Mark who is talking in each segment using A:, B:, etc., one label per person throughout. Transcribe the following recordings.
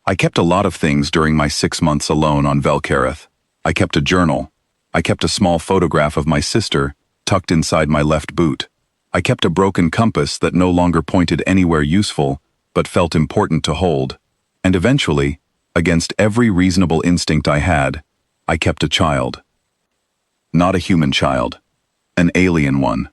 A: I kept a lot of things during my 6 months alone on Velcareth. I kept a journal. I kept a small photograph of my sister, tucked inside my left boot. I kept a broken compass that no longer pointed anywhere useful, but felt important to hold. And eventually, against every reasonable instinct I had, I kept a child. Not a human child. An alien one.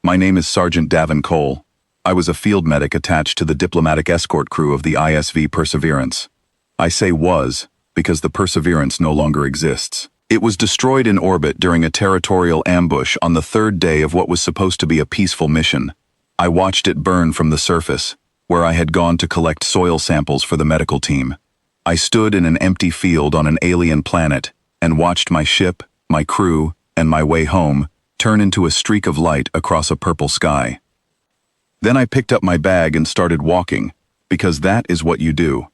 A: My name is Sergeant Davin Cole. I was a field medic attached to the diplomatic escort crew of the ISV Perseverance. I say was, because the Perseverance no longer exists. It was destroyed in orbit during a territorial ambush on the 3rd day of what was supposed to be a peaceful mission. I watched it burn from the surface, where I had gone to collect soil samples for the medical team. I stood in an empty field on an alien planet and watched my ship, my crew, and my way home turn into a streak of light across a purple sky. Then I picked up my bag and started walking, because that is what you do.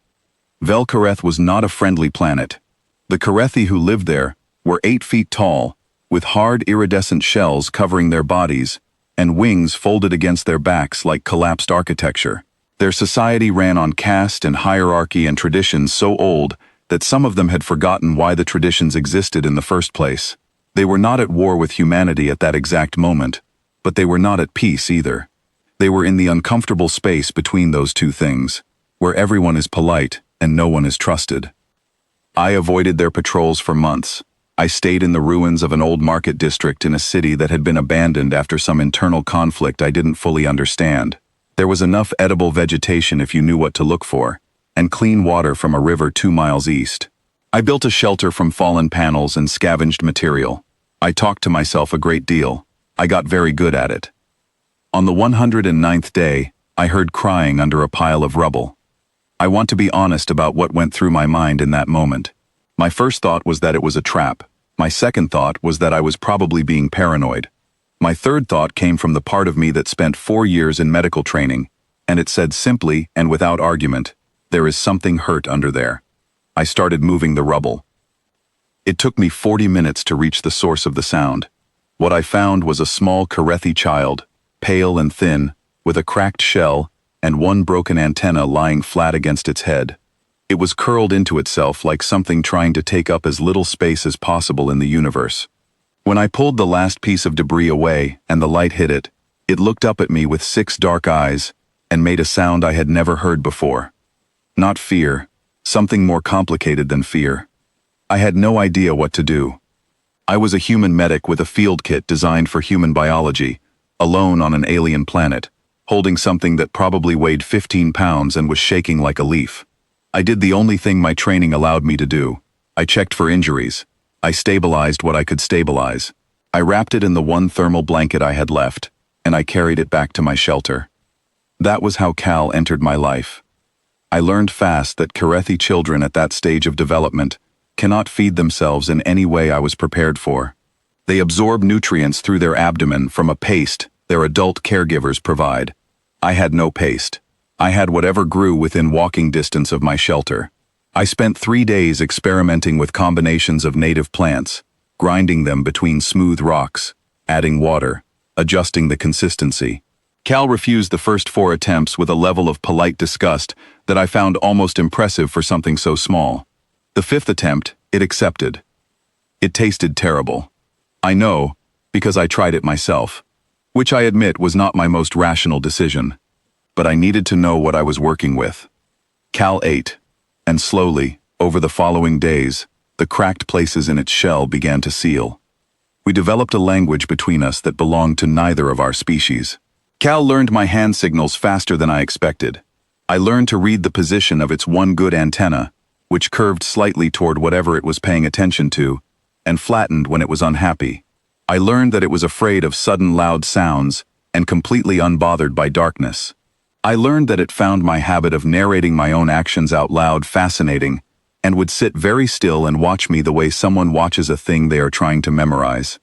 A: Velcareth was not a friendly planet. The Carthi who lived there were 8 feet tall, with hard iridescent shells covering their bodies, and wings folded against their backs like collapsed architecture. Their society ran on caste and hierarchy and traditions so old that some of them had forgotten why the traditions existed in the first place. They were not at war with humanity at that exact moment, but they were not at peace either. They were in the uncomfortable space between those two things, where everyone is polite and no one is trusted. I avoided their patrols for months. I stayed in the ruins of an old market district in a city that had been abandoned after some internal conflict I didn't fully understand. There was enough edible vegetation if you knew what to look for, and clean water from a river 2 miles east. I built a shelter from fallen panels and scavenged material. I talked to myself a great deal. I got very good at it. On the 109th day, I heard crying under a pile of rubble. I want to be honest about what went through my mind in that moment. My first thought was that it was a trap. My second thought was that I was probably being paranoid. My third thought came from the part of me that spent 4 years in medical training, and it said simply and without argument, there is something hurt under there. I started moving the rubble. It took me 40 minutes to reach the source of the sound. What I found was a small Carthi child, pale and thin, with a cracked shell and one broken antenna lying flat against its head. It was curled into itself like something trying to take up as little space as possible in the universe. When I pulled the last piece of debris away and the light hit it, it looked up at me with 6 dark eyes and made a sound I had never heard before. Not fear, something more complicated than fear. I had no idea what to do. I was a human medic with a field kit designed for human biology, alone on an alien planet, holding something that probably weighed 15 pounds and was shaking like a leaf. I did the only thing my training allowed me to do. I checked for injuries. I stabilized what I could stabilize. I wrapped it in the one thermal blanket I had left, and I carried it back to my shelter. That was how Cal entered my life. I learned fast that Carthi children at that stage of development cannot feed themselves in any way I was prepared for. They absorb nutrients through their abdomen from a paste their adult caregivers provide. I had no paste. I had whatever grew within walking distance of my shelter. I spent 3 days experimenting with combinations of native plants, grinding them between smooth rocks, adding water, adjusting the consistency. Cal refused the first 4 attempts with a level of polite disgust that I found almost impressive for something so small. The 5th attempt, it accepted. It tasted terrible. I know, because I tried it myself, which I admit was not my most rational decision. But I needed to know what I was working with. Cal ate, and slowly, over the following days, the cracked places in its shell began to seal. We developed a language between us that belonged to neither of our species. Cal learned my hand signals faster than I expected. I learned to read the position of its one good antenna, which curved slightly toward whatever it was paying attention to, and flattened when it was unhappy. I learned that it was afraid of sudden loud sounds and completely unbothered by darkness. I learned that it found my habit of narrating my own actions out loud fascinating and would sit very still and watch me the way someone watches a thing they are trying to memorize.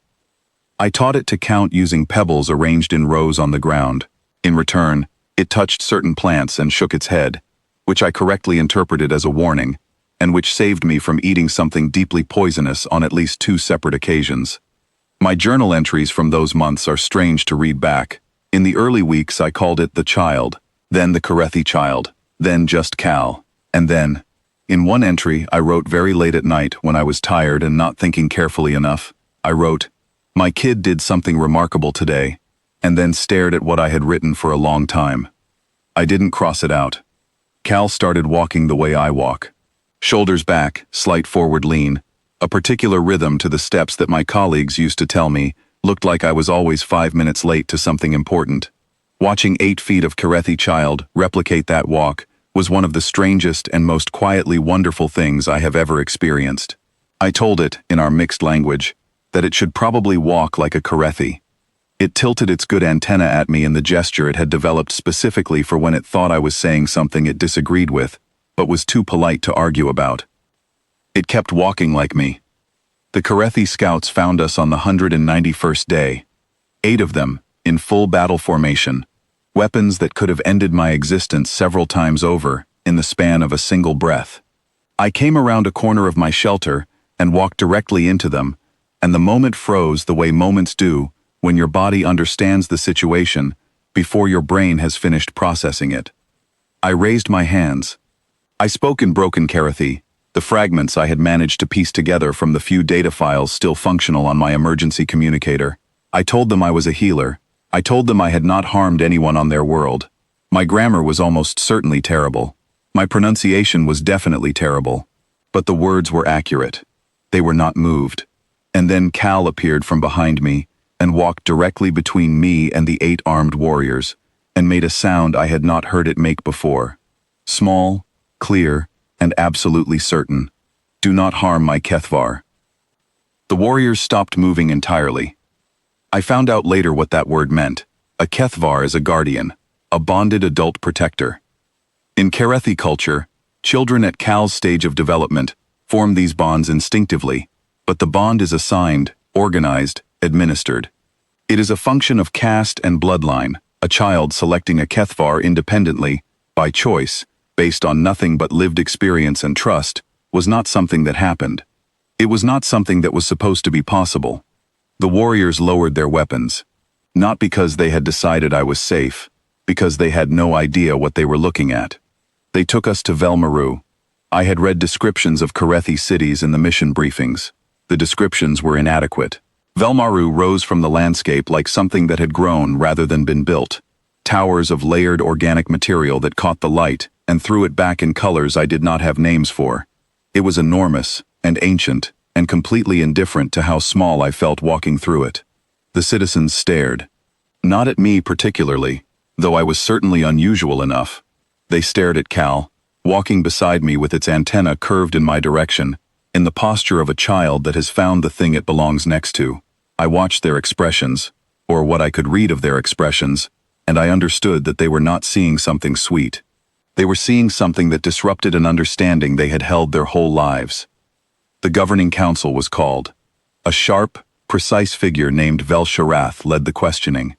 A: I taught it to count using pebbles arranged in rows on the ground. In return, it touched certain plants and shook its head, which I correctly interpreted as a warning, and which saved me from eating something deeply poisonous on at least 2 separate occasions. My journal entries from those months are strange to read back. In the early weeks I called it the child, then the Carthi child, then just Cal, and then In one entry, I wrote very late at night when I was tired and not thinking carefully enough. I wrote, "My kid did something remarkable today," and then stared at what I had written for a long time. I didn't cross it out. Cal started walking the way I walk. Shoulders back, slight forward lean, a particular rhythm to the steps that my colleagues used to tell me looked like I was always 5 minutes late to something important. Watching 8 feet of Carthi child replicate that walk was one of the strangest and most quietly wonderful things I have ever experienced. I told it, in our mixed language, that it should probably walk like a Carthi. It tilted its good antenna at me in the gesture it had developed specifically for when it thought I was saying something it disagreed with, but was too polite to argue about. It kept walking like me. The Carthi scouts found us on the 191st day. 8 of them, in full battle formation. Weapons that could have ended my existence several times over, in the span of a single breath. I came around a corner of my shelter and walked directly into them, and the moment froze the way moments do when your body understands the situation before your brain has finished processing it. I raised my hands. I spoke in broken Carthi, the fragments I had managed to piece together from the few data files still functional on my emergency communicator. I told them I was a healer. I told them I had not harmed anyone on their world. My grammar was almost certainly terrible. My pronunciation was definitely terrible. But the words were accurate. They were not moved. And then Cal appeared from behind me and walked directly between me and the 8 armed warriors and made a sound I had not heard it make before. Small, clear, and absolutely certain. "Do not harm my Kethvar." The warriors stopped moving entirely. I found out later what that word meant. A Kethvar is a guardian, a bonded adult protector. In Carthi culture, children at Cal's stage of development form these bonds instinctively, but the bond is assigned, organized, administered. It is a function of caste and bloodline, a child selecting a Kethvar independently, by choice, based on nothing but lived experience and trust, was not something that happened. It was not something that was supposed to be possible. The warriors lowered their weapons, not because they had decided I was safe, because they had no idea what they were looking at. They took us to Velmaru. I had read descriptions of Carthi cities in the mission briefings. The descriptions were inadequate. Velmaru rose from the landscape like something that had grown rather than been built. Towers of layered organic material that caught the light and threw it back in colors I did not have names for. It was enormous and ancient and completely indifferent to how small I felt walking through it. The citizens stared. Not at me particularly, though I was certainly unusual enough. They stared at Cal, walking beside me with its antenna curved in my direction, in the posture of a child that has found the thing it belongs next to. I watched their expressions, or what I could read of their expressions, and I understood that they were not seeing something sweet. They were seeing something that disrupted an understanding they had held their whole lives. The governing council was called. A sharp, precise figure named Velcareth led the questioning.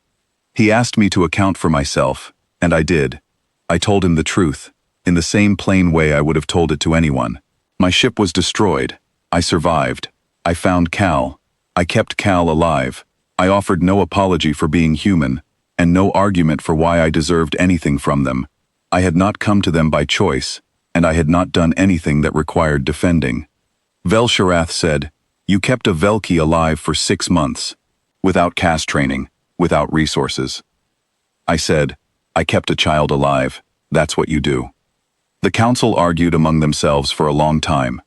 A: He asked me to account for myself, and I did. I told him the truth, in the same plain way I would have told it to anyone. My ship was destroyed. I survived. I found Cal. I kept Cal alive. I offered no apology for being human, and no argument for why I deserved anything from them. I had not come to them by choice, and I had not done anything that required defending. Velcareth said, "You kept a Velki alive for 6 months, without caste training, without resources." I said, "I kept a child alive. That's what you do." The council argued among themselves for a long time.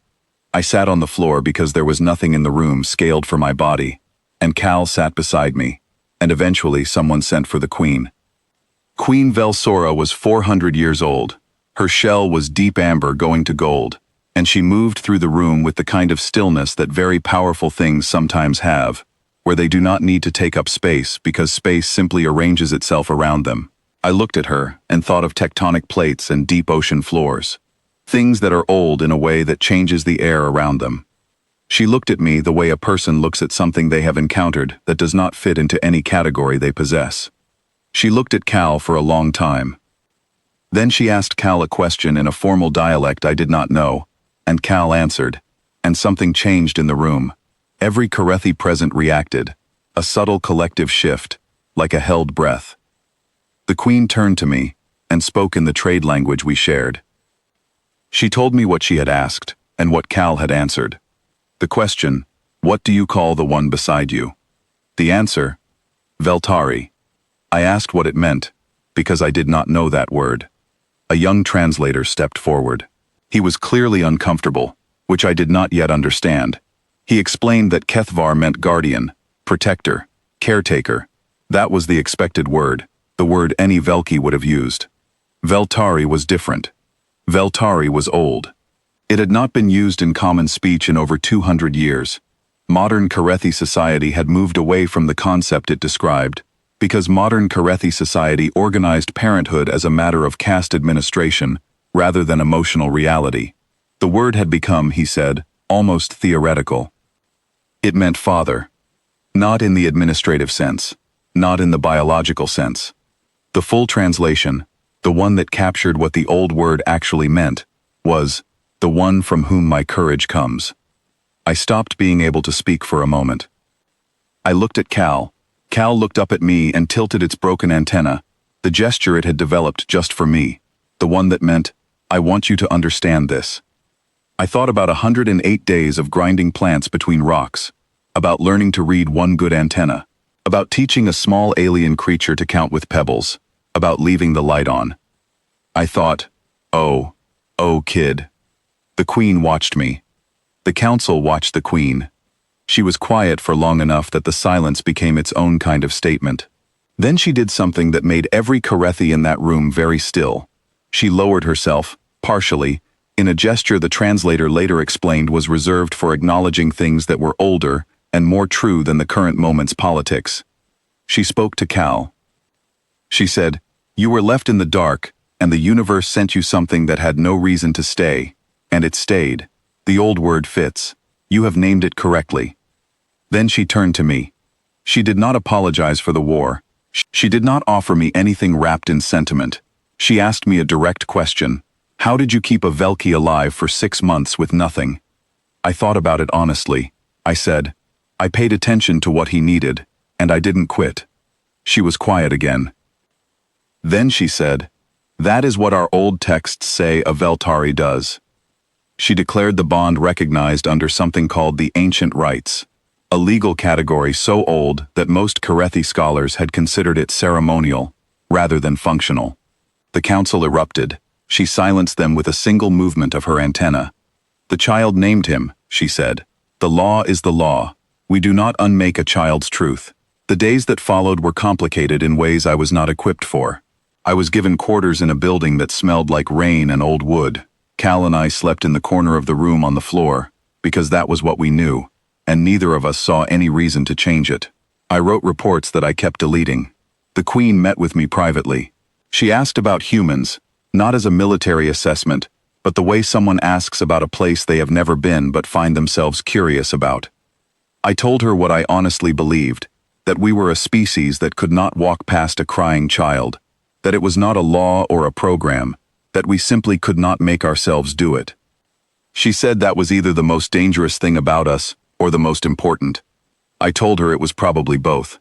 A: I sat on the floor because there was nothing in the room scaled for my body, and Cal sat beside me, and eventually someone sent for the queen. Queen Velsora was 400 years old. Her shell was deep amber going to gold, and she moved through the room with the kind of stillness that very powerful things sometimes have, where they do not need to take up space because space simply arranges itself around them. I looked at her and thought of tectonic plates and deep ocean floors, things that are old in a way that changes the air around them. She looked at me the way a person looks at something they have encountered that does not fit into any category they possess. She looked at Cal for a long time. Then she asked Cal a question in a formal dialect I did not know, and Cal answered, and something changed in the room. Every Carthi present reacted, a subtle collective shift, like a held breath. The queen turned to me and spoke in the trade language we shared. She told me what she had asked, and what Cal had answered. The question, "What do you call the one beside you?" The answer, "Veltari." I asked what it meant, because I did not know that word. A young translator stepped forward. He was clearly uncomfortable, which I did not yet understand. He explained that Kethvar meant guardian, protector, caretaker. That was the expected word, the word any Velki would have used. Veltari was different. Veltari was old. It had not been used in common speech in over 200 years. Modern Carthi society had moved away from the concept it described, because modern Carthi society organized parenthood as a matter of caste administration, rather than emotional reality. The word had become, he said, almost theoretical. It meant father. Not in the administrative sense, not in the biological sense. The full translation, the one that captured what the old word actually meant, was, "the one from whom my courage comes." I stopped being able to speak for a moment. I looked at Cal. Cal looked up at me and tilted its broken antenna, the gesture it had developed just for me, the one that meant, "I want you to understand this." I thought about 108 days of grinding plants between rocks, about learning to read one good antenna, about teaching a small alien creature to count with pebbles, about leaving the light on. I thought, oh, kid. The Queen watched me. The council watched the Queen. She was quiet for long enough that the silence became its own kind of statement. Then she did something that made every Carthi in that room very still. She lowered herself, partially, in a gesture the translator later explained was reserved for acknowledging things that were older and more true than the current moment's politics. She spoke to Cal. She said, "You were left in the dark, and the universe sent you something that had no reason to stay, and it stayed. The old word fits. You have named it correctly." Then she turned to me. She did not apologize for the war. She did not offer me anything wrapped in sentiment. She asked me a direct question. "How did you keep a Velki alive for 6 months with nothing?" I thought about it honestly. I said, "I paid attention to what he needed, and I didn't quit." She was quiet again. Then she said, "That is what our old texts say a Veltari does." She declared the bond recognized under something called the ancient rites, a legal category so old that most Carthi scholars had considered it ceremonial, rather than functional. The council erupted. She silenced them with a single movement of her antenna. "The child named him," she said. "The law is the law. We do not unmake a child's truth." The days that followed were complicated in ways I was not equipped for. I was given quarters in a building that smelled like rain and old wood. Cal and I slept in the corner of the room on the floor, because that was what we knew, and neither of us saw any reason to change it. I wrote reports that I kept deleting. The Queen met with me privately. She asked about humans, not as a military assessment, but the way someone asks about a place they have never been but find themselves curious about. I told her what I honestly believed, that we were a species that could not walk past a crying child, that it was not a law or a program, that we simply could not make ourselves do it. She said that was either the most dangerous thing about us or the most important. I told her it was probably both.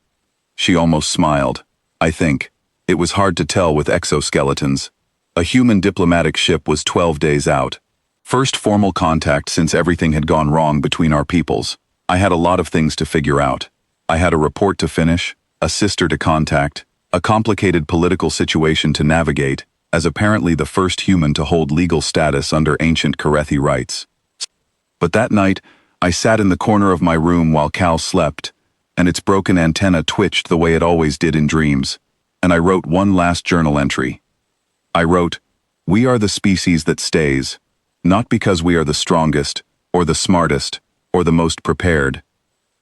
A: She almost smiled. I think. It was hard to tell with exoskeletons. A human diplomatic ship was 12 days out. First formal contact since everything had gone wrong between our peoples. I had a lot of things to figure out. I had a report to finish, a sister to contact, a complicated political situation to navigate, as apparently the first human to hold legal status under ancient Carthi rites. But that night, I sat in the corner of my room while Cal slept, and its broken antenna twitched the way it always did in dreams, and I wrote one last journal entry. I wrote, "We are the species that stays, not because we are the strongest, or the smartest, or the most prepared.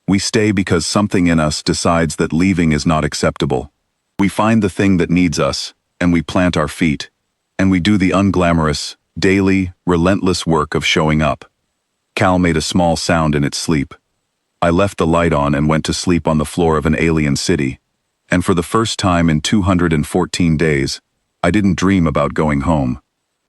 A: We stay because something in us decides that leaving is not acceptable. We find the thing that needs us, and we plant our feet, and we do the unglamorous, daily, relentless work of showing up." Cal made a small sound in its sleep. I left the light on and went to sleep on the floor of an alien city, and for the first time in 214 days, I didn't dream about going home.